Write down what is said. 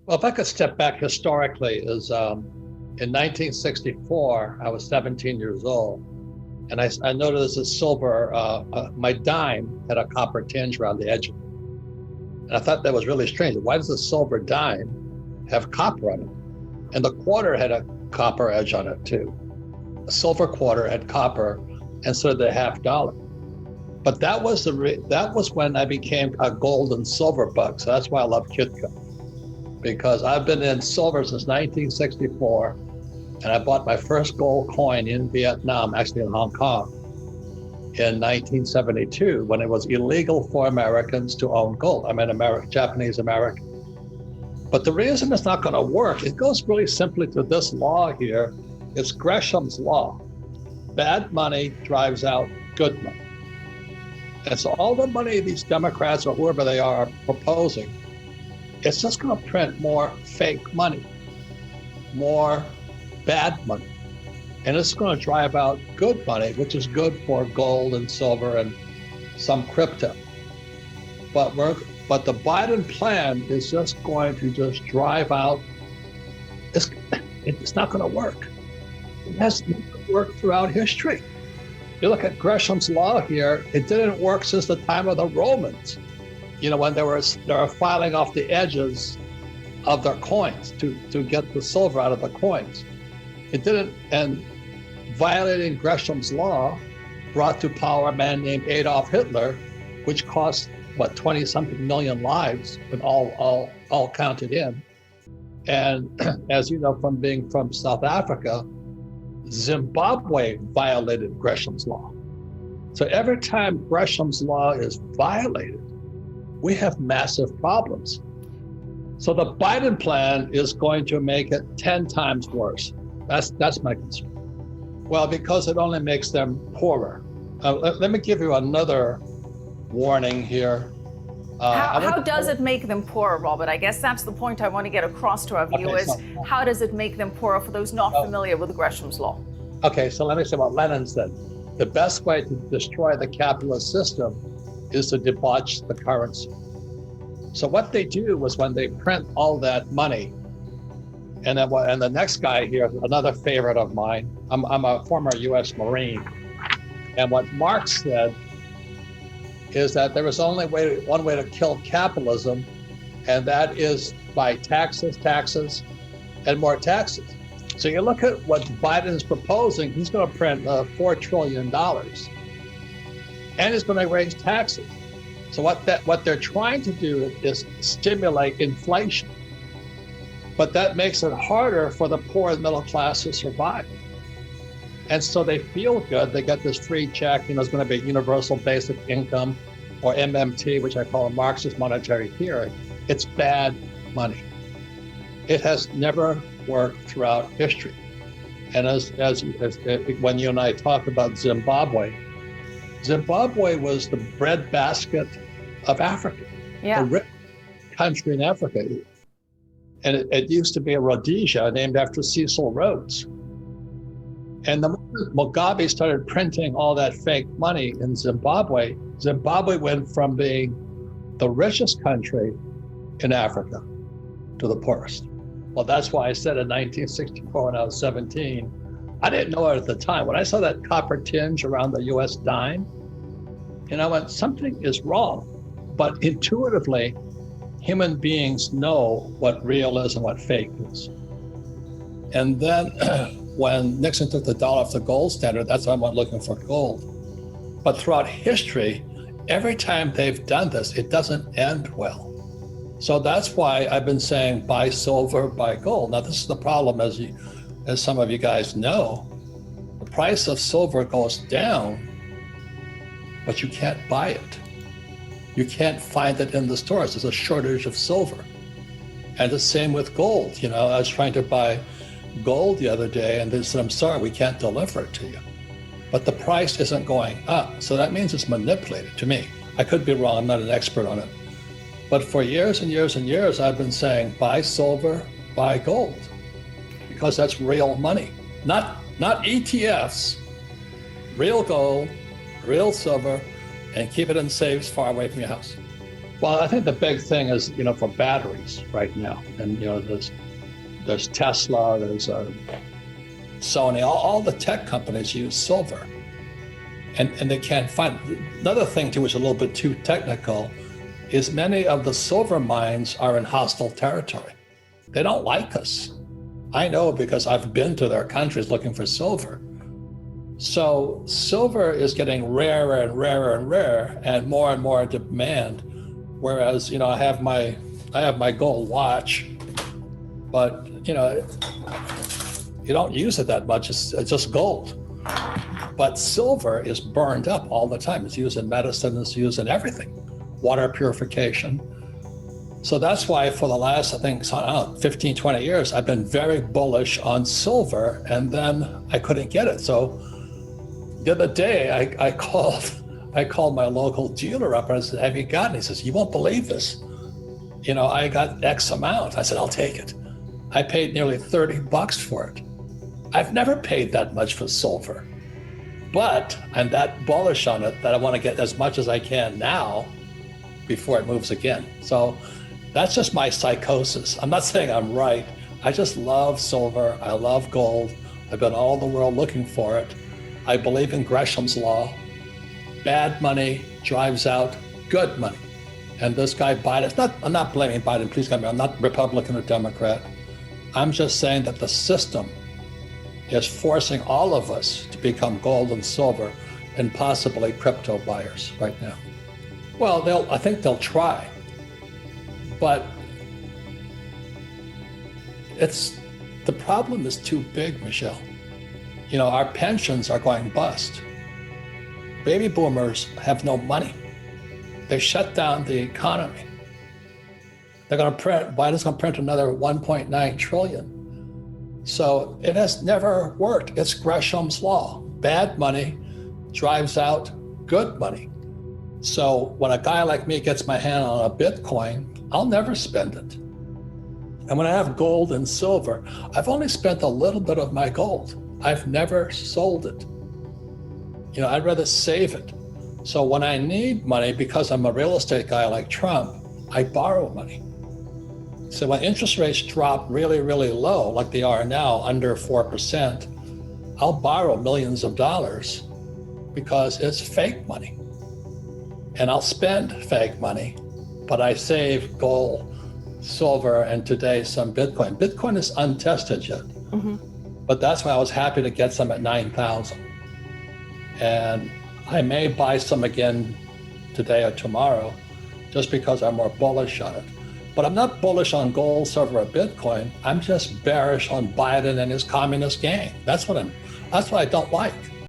Well, if I could step back historically, in 1964, I was 17 years old, and I noticed a silver, my dime had a copper tinge around the edge of it. And I thought that was really strange. Why does a silver dime have copper on it? And the quarter had a copper edge on it too. A silver quarter had copper, and so did the half dollar. But that was when I became a gold and silver bug. So that's why I love Kitco, because I've been in silver since 1964, and I bought my first gold coin in Vietnam, actually in Hong Kong, in 1972, when it was illegal for Americans to own gold. I'm an Japanese American. But the reason it's not going to work, it goes really simply to this law here. It's Gresham's law. Bad money drives out good money. And so all the money these Democrats or whoever they are proposing, it's just going to print more fake money, more bad money. And it's going to drive out good money, which is good for gold and silver and some crypto. But the Biden plan is just going to just drive out, it's not going to work. It has never worked throughout history. You look at Gresham's law here, it didn't work since the time of the Romans. When they were filing off the edges of their coins to get the silver out of the coins. It didn't, and violating Gresham's law brought to power a man named Adolf Hitler, which cost, 20-something million lives, when all counted in. And as you know, from being from South Africa, Zimbabwe violated Gresham's law. So every time Gresham's law is violated, we have massive problems. So the Biden plan is going to make it 10 times worse. That's my concern. Well, because it only makes them poorer. Let me give you another warning here. How does it make them poorer, Robert? I guess that's the point I want to get across to our viewers. How does it make them poorer for those not familiar with Gresham's law? Okay, so let me say what Lenin said. The best way to destroy the capitalist system is to debauch the currency. So what they do was when they print all that money, and the next guy here, another favorite of mine, I'm a former US Marine, and what Marx said is that there is only one way to kill capitalism, and that is by taxes, and more taxes. So you look at what Biden is proposing, he's going to print $4 trillion, and he's going to raise taxes. So what they're trying to do is stimulate inflation, but that makes it harder for the poor and middle class to survive. And so they feel good. They get this free check. There's going to be universal basic income, or MMT, which I call a Marxist monetary theory. It's bad money. It has never worked throughout history. And as when you and I talk about Zimbabwe was the breadbasket of Africa, the rich country in Africa. And it used to be a Rhodesia named after Cecil Rhodes. And the moment Mugabe started printing all that fake money in Zimbabwe went from being the richest country in Africa to the poorest. Well, that's why I said in 1964 when I was 17, I didn't know it at the time. When I saw that copper tinge around the US dime, I went, something is wrong. But intuitively, human beings know what real is and what fake is. And then when Nixon took the dollar off the gold standard, that's when I went looking for gold. But throughout history, every time they've done this, it doesn't end well. So that's why I've been saying buy silver, buy gold. Now, this is the problem, as some of you guys know. The price of silver goes down, but you can't buy it. You can't find it in the stores. There's a shortage of silver. And the same with gold. I was trying to buy gold the other day, and they said, I'm sorry, we can't deliver it to you. But the price isn't going up. So that means it's manipulated to me. I could be wrong, I'm not an expert on it. But for years and years and years, I've been saying, buy silver, buy gold, because that's real money. Not ETFs, real gold, real silver, and keep it in safes far away from your house. Well, I think the big thing is, for batteries right now. And, there's Tesla, there's Sony, all the tech companies use silver. And they can't find it. Another thing, too, which is a little bit too technical, is many of the silver mines are in hostile territory. They don't like us. I know because I've been to their countries looking for silver. So silver is getting rarer and rarer and rarer and more demand. Whereas, I have my gold watch, but you don't use it that much. It's just gold. But silver is burned up all the time. It's used in medicine, it's used in everything, water purification. So that's why for the last, I think, 15, 20 years, I've been very bullish on silver, and then I couldn't get it. So the other day I called my local dealer up and I said, have you got it? He says, you won't believe this. I got X amount. I said, I'll take it. I paid nearly $30 for it. I've never paid that much for silver, but I'm that bullish on it that I want to get as much as I can now before it moves again. So that's just my psychosis. I'm not saying I'm right. I just love silver. I love gold. I've been all over the world looking for it. I believe in Gresham's law. Bad money drives out good money. And this guy Biden, I'm not blaming Biden, please get me, I'm not Republican or Democrat. I'm just saying that the system is forcing all of us to become gold and silver and possibly crypto buyers right now. Well, I think they'll try, but the problem is too big, Michelle. Our pensions are going bust. Baby boomers have no money. They shut down the economy. Biden's going to print another 1.9 trillion. So it has never worked. It's Gresham's law. Bad money drives out good money. So when a guy like me gets my hand on a Bitcoin, I'll never spend it. And when I have gold and silver, I've only spent a little bit of my gold. I've never sold it. I'd rather save it. So when I need money, because I'm a real estate guy like Trump, I borrow money. So when interest rates drop really, really low, like they are now, under 4%, I'll borrow millions of dollars because it's fake money. And I'll spend fake money, but I save gold, silver, and today some Bitcoin. Bitcoin is untested yet, but that's why I was happy to get some at 9,000. And I may buy some again today or tomorrow just because I'm more bullish on it. But I'm not bullish on gold, silver, or Bitcoin. I'm just bearish on Biden and his communist gang. That's what I don't like.